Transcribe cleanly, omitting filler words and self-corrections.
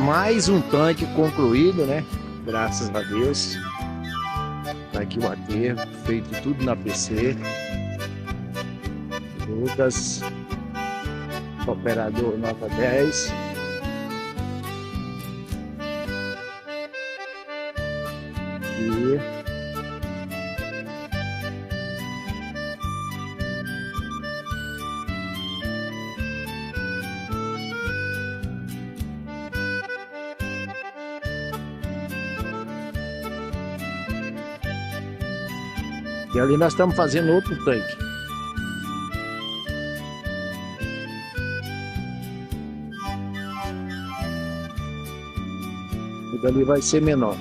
mais um tanque concluído, né? Graças a Deus. Tá aqui o aterro, feito tudo na PC. Lucas, operador nota 10. E ali nós estamos fazendo outro tanque. O dali vai ser menor.